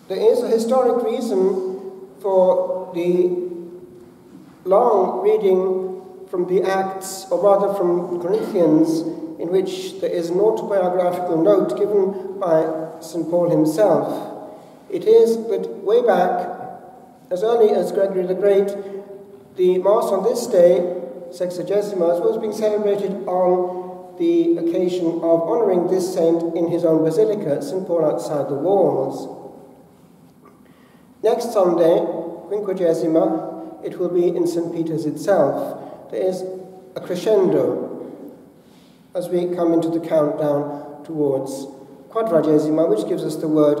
There is a historic reason for the long reading from the Acts, or rather from Corinthians, in which there is an autobiographical note given by St. Paul himself. It is that way back, as early as Gregory the Great, the Mass on this day, Sexagesimas, was being celebrated on the occasion of honouring this saint in his own basilica, St. Paul outside the walls. Next Sunday, Quinquagesima, it will be in St. Peter's itself. There is a crescendo as we come into the countdown towards Quadragesima, which gives us the word.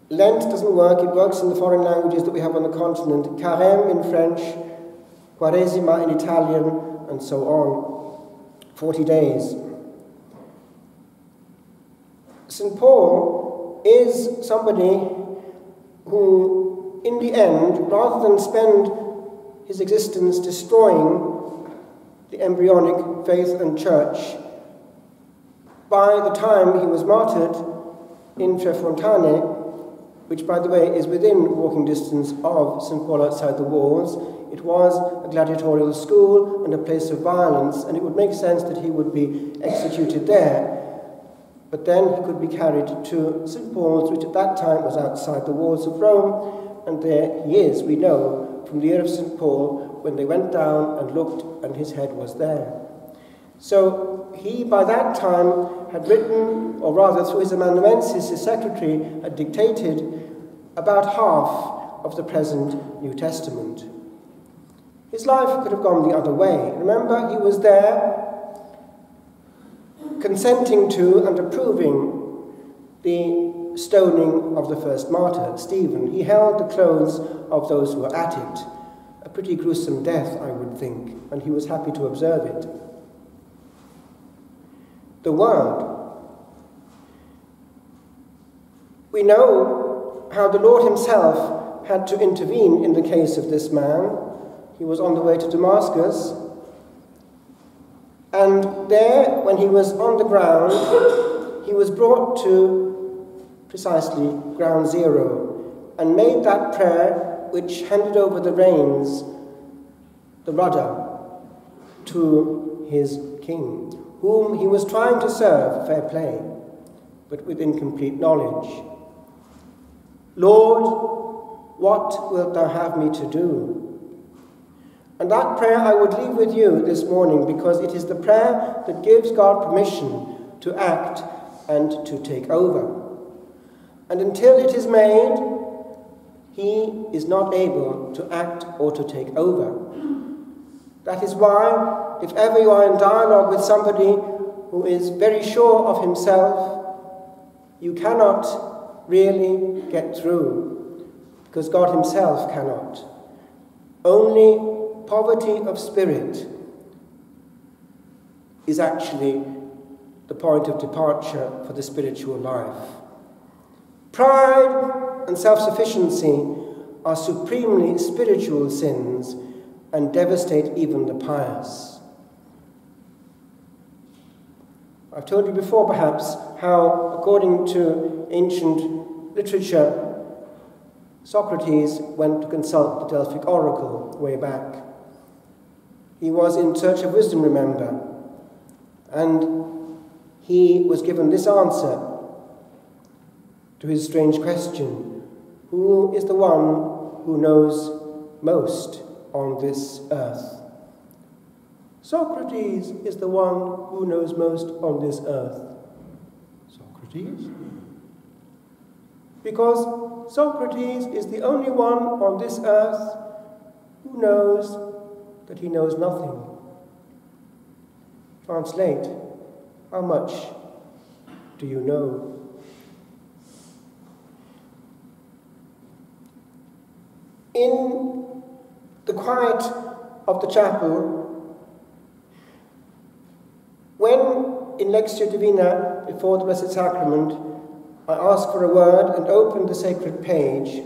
Lent doesn't work, it works in the foreign languages that we have on the continent. Carême in French, Quaresima in Italian, and so on. 40 days. St. Paul is somebody who, in the end, rather than spend his existence destroying the embryonic faith and church, by the time he was martyred in Trefontane, which, by the way, is within walking distance of St. Paul outside the walls, it was a gladiatorial school and a place of violence, and it would make sense that he would be executed there. But then he could be carried to St. Paul's, which at that time was outside the walls of Rome, and there he is, we know, from the year of St. Paul, when they went down and looked, and his head was there. So he, by that time, had written, or rather through his amanuensis, his secretary, had dictated about half of the present New Testament. His life could have gone the other way. Remember, he was there consenting to and approving the stoning of the first martyr, Stephen. He held the clothes of those who were at it. A pretty gruesome death, I would think, and he was happy to observe it. The Word. We know how the Lord himself had to intervene in the case of this man. He was on the way to Damascus, and there, when he was on the ground, he was brought to precisely ground zero and made that prayer which handed over the reins, the rudder, to his king, whom he was trying to serve, fair play, but with incomplete knowledge. Lord, what wilt thou have me to do? And that prayer I would leave with you this morning, because it is the prayer that gives God permission to act and to take over. And until it is made, he is not able to act or to take over. That is why, if ever you are in dialogue with somebody who is very sure of himself, you cannot really get through, because God himself cannot. Only poverty of spirit is actually the point of departure for the spiritual life. Pride and self-sufficiency are supremely spiritual sins and devastate even the pious. I've told you before, perhaps, how, according to ancient literature, Socrates went to consult the Delphic oracle way back. He was in search of wisdom, remember, and he was given this answer to his strange question: who is the one who knows most on this earth? Socrates is the one who knows most on this earth. Socrates? Because Socrates is the only one on this earth who knows that he knows nothing. Translate, how much do you know? In the quiet of the chapel, when in Lectio Divina, before the Blessed Sacrament, I ask for a word and open the sacred page,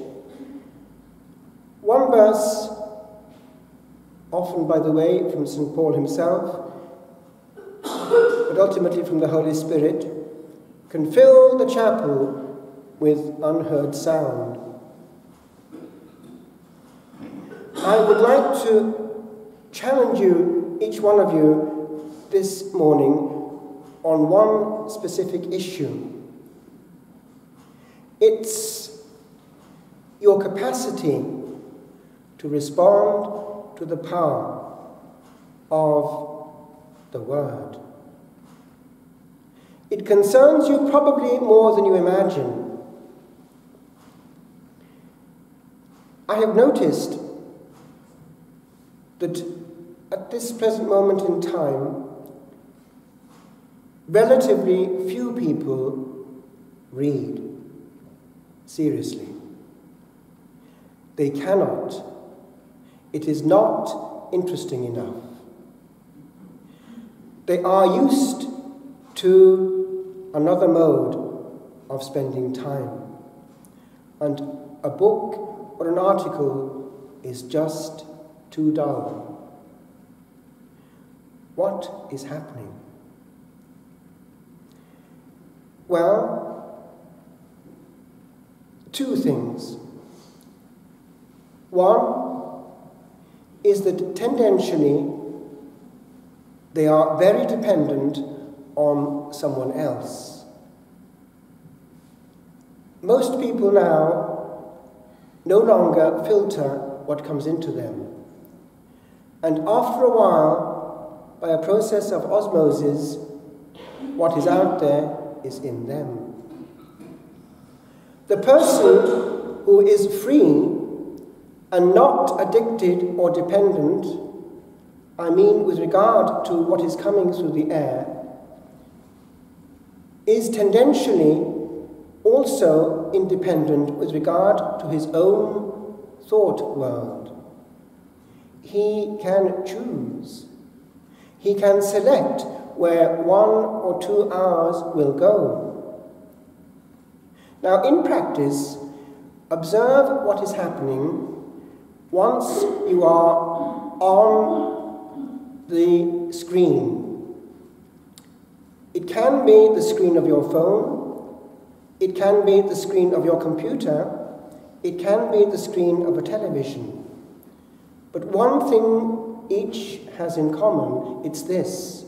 one verse, often, by the way, from St. Paul himself, but ultimately from the Holy Spirit, can fill the chapel with unheard sound. I would like to challenge you, each one of you, this morning on one specific issue. It's your capacity to respond to the power of the Word. It concerns you probably more than you imagine. I have noticed that at this present moment in time, relatively few people read seriously. They cannot. It is not interesting enough. They are used to another mode of spending time. And a book or an article is just too dull. What is happening? Well, two things. One is that tendentially they are very dependent on someone else. Most people now no longer filter what comes into them. And after a while, by a process of osmosis, what is out there is in them. The person who is free and not addicted or dependent, I mean with regard to what is coming through the air, is tendentially also independent with regard to his own thought world. He can choose. He can select where 1 or 2 hours will go. Now, in practice, observe what is happening once you are on the screen. It can be the screen of your phone, it can be the screen of your computer, it can be the screen of a television. But one thing each has in common, it's this.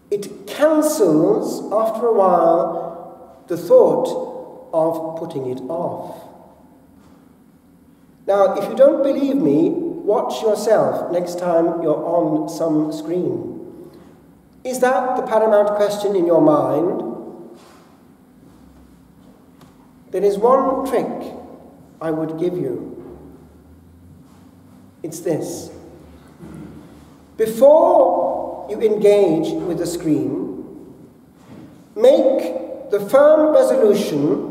It cancels, after a while, the thought of putting it off. Now, if you don't believe me, watch yourself next time you're on some screen. Is that the paramount question in your mind? There is one trick I would give you. It's this. Before you engage with the screen, make the firm resolution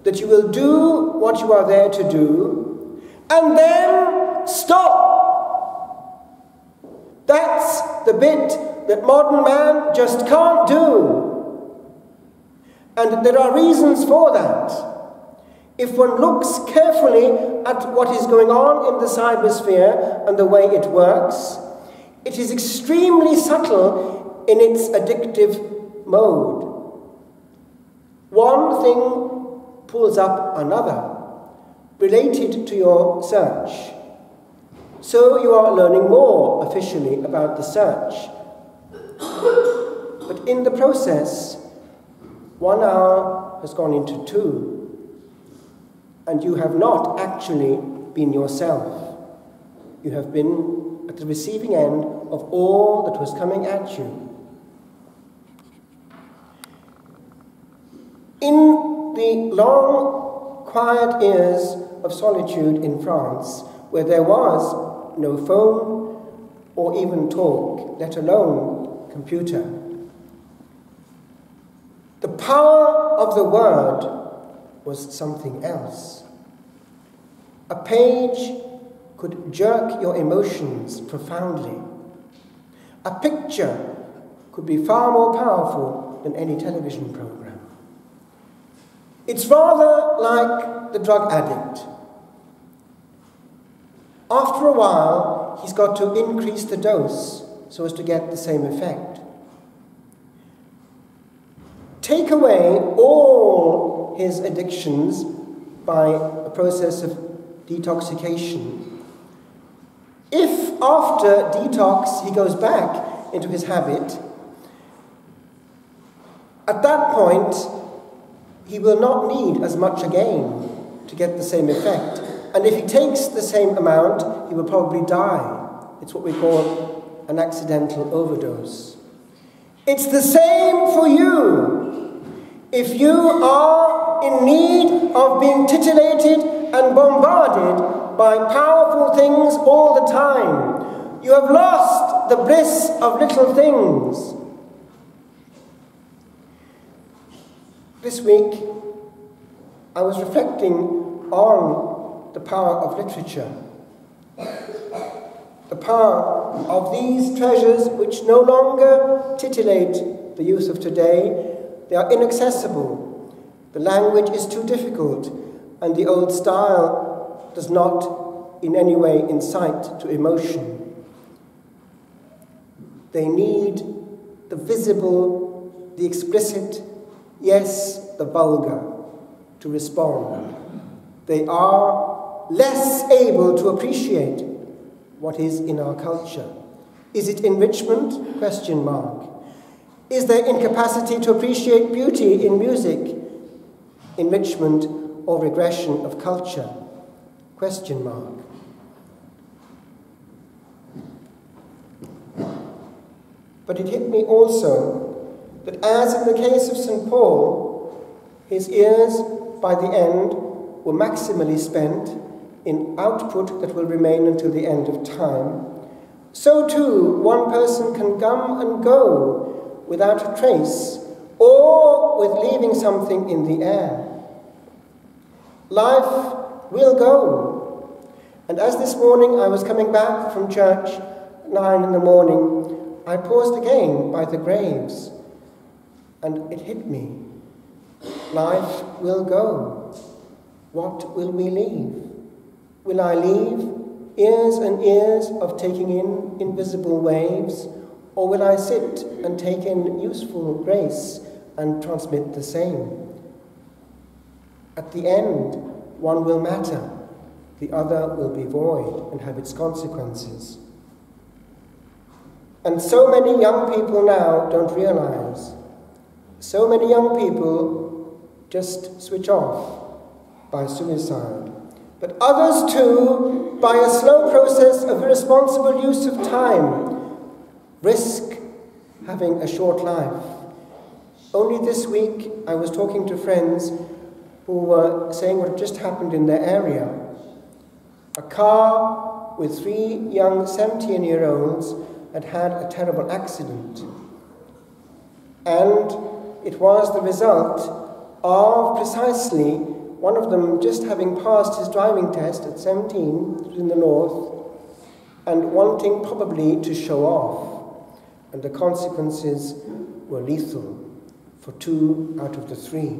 that you will do what you are there to do, and then stop. That's the bit that modern man just can't do. And there are reasons for that. If one looks carefully at what is going on in the cybersphere and the way it works, it is extremely subtle in its addictive mode. One thing pulls up another, related to your search. So you are learning more officially about the search. But in the process, 1 hour has gone into 2. And you have not actually been yourself. You have been at the receiving end of all that was coming at you. In the long, quiet years of solitude in France, where there was no phone or even talk, let alone computer, the power of the word was something else. A page could jerk your emotions profoundly. A picture could be far more powerful than any television program. It's rather like the drug addict. After a while, he's got to increase the dose so as to get the same effect. Take away all his addictions by a process of detoxification. If after detox he goes back into his habit, at that point he will not need as much again to get the same effect. And if he takes the same amount, he will probably die. It's what we call an accidental overdose. It's the same for you. If you are in need of being titillated and bombarded by powerful things all the time, you have lost the bliss of little things. This week, I was reflecting on the power of literature, the power of these treasures which no longer titillate the youth of today. They are inaccessible. The language is too difficult, and the old style does not in any way incite to emotion. They need the visible, the explicit, yes, the vulgar, to respond. They are less able to appreciate what is in our culture. Is it enrichment? Question mark. Is there incapacity to appreciate beauty in music, enrichment or regression of culture? Question mark. But it hit me also that as in the case of St. Paul, his years by the end were maximally spent in output that will remain until the end of time, so too one person can come and go without a trace, or with leaving something in the air. Life will go. And as this morning I was coming back from church at 9 in the morning, I paused again by the graves, and it hit me. Life will go. What will we leave? Will I leave ears and ears of taking in invisible waves, or will I sit and take in useful grace and transmit the same? At the end, one will matter, the other will be void and have its consequences. And so many young people now don't realize. So many young people just switch off by suicide. But others too, by a slow process of irresponsible use of time, risk having a short life. Only this week I was talking to friends who were saying what had just happened in their area. A car with 3 young 17-year-olds had had a terrible accident. And it was the result of precisely one of them just having passed his driving test at 17 in the north and wanting probably to show off. And the consequences were lethal for 2 out of the 3.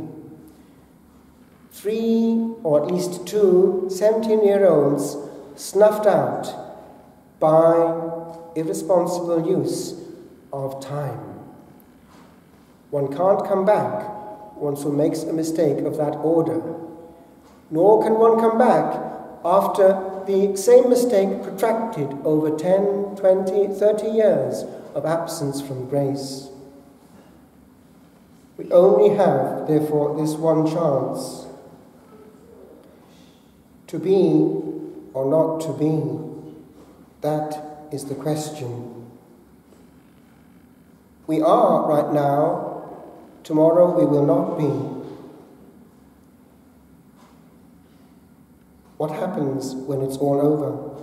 3, or at least 2, 17-year-olds snuffed out by irresponsible use of time. One can't come back once one makes a mistake of that order, nor can one come back after the same mistake protracted over 10, 20, 30 years of absence from grace. We only have, therefore, this one chance. To be or not to be, that is the question. We are right now, tomorrow we will not be. What happens when it's all over?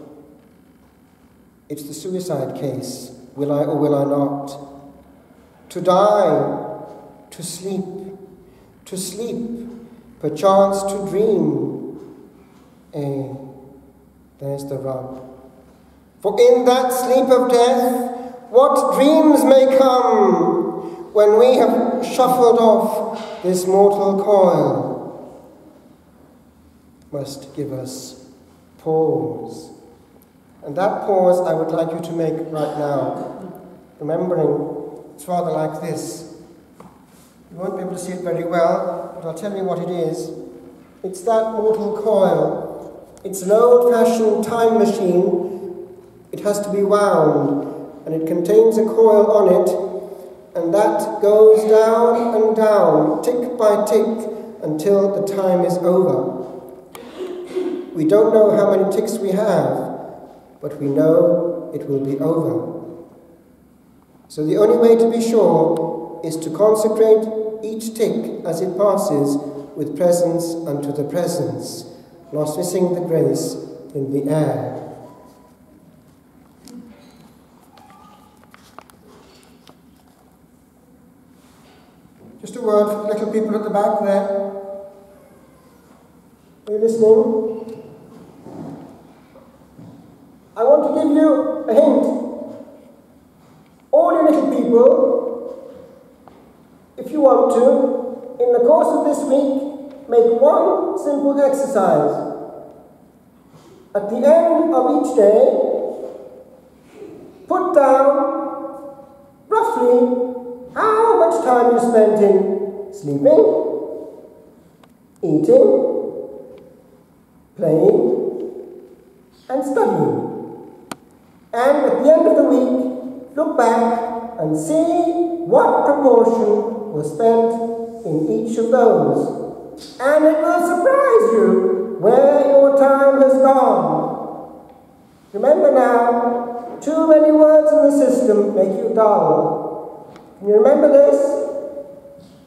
It's the suicide case. Will I or will I not? To die, to sleep, perchance to dream. There's the rub. For in that sleep of death, what dreams may come when we have shuffled off this mortal coil, must give us pause. And that pause I would like you to make right now, remembering it's rather like this. You won't be able to see it very well, but I'll tell you what it is. It's that mortal coil. It's an old-fashioned time machine. It has to be wound, and it contains a coil on it, and that goes down and down, tick by tick, until the time is over. We don't know how many ticks we have, but we know it will be over. So the only way to be sure is to consecrate each tick as it passes with presence unto the presence, not missing the grace in the air. Just a word for the little people at the back there. Are you listening? I want to give you a hint. All you little people, if you want to, in the course of this week, make one simple exercise. At the end of each day, put down roughly how much time you spent in sleeping, eating, playing, and studying. And at the end of the week, look back and see what proportion was spent in each of those. And it will surprise you where your time has gone. Remember now, too many words in the system make you dull. Can you remember this?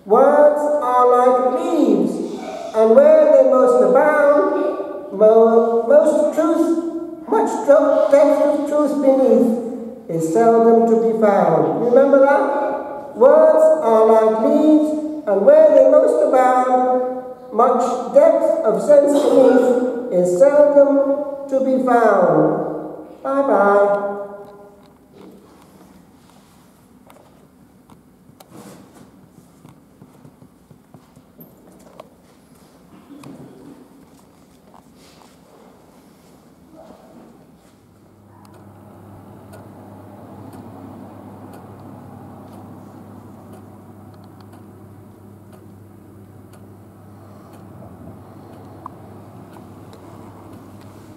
Words are like leaves, and where they most abound, most truth, much depth of truth beneath is seldom to be found. Remember that? Words are like leaves, and where they most abound, much depth of sense beneath is seldom to be found. Bye-bye.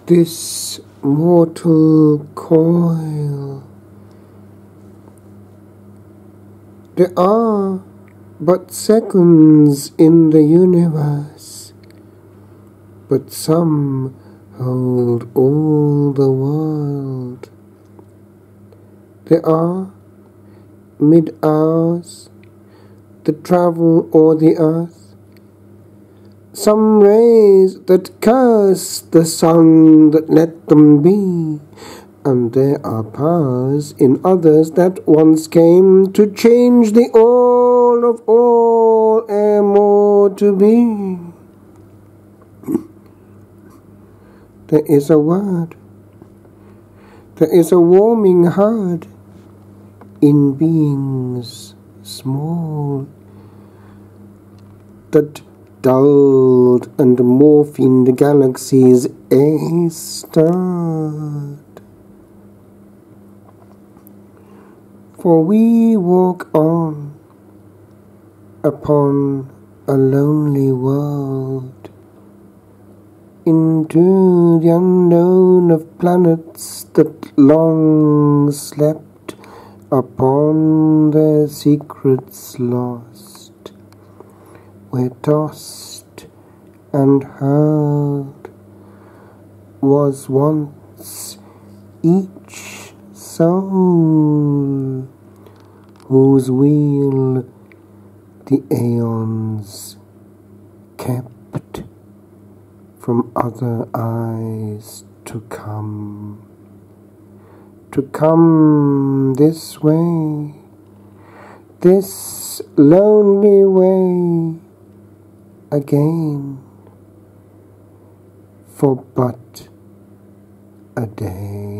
This mortal coil. There are but seconds in the universe, but some hold all the world. There are mid-hours that travel o'er the earth, some rays that curse the sun that let them be, and there are powers in others that once came to change the all of all ere more to be. There is a word, there is a warming heard in beings small that dulled and morphined galaxies a-start. For we walk on upon a lonely world, into the unknown of planets that long slept upon their secrets lost. Where tossed and hurled was once each soul, whose wheel the aeons kept from other eyes to come this way, this lonely way again, for but a day.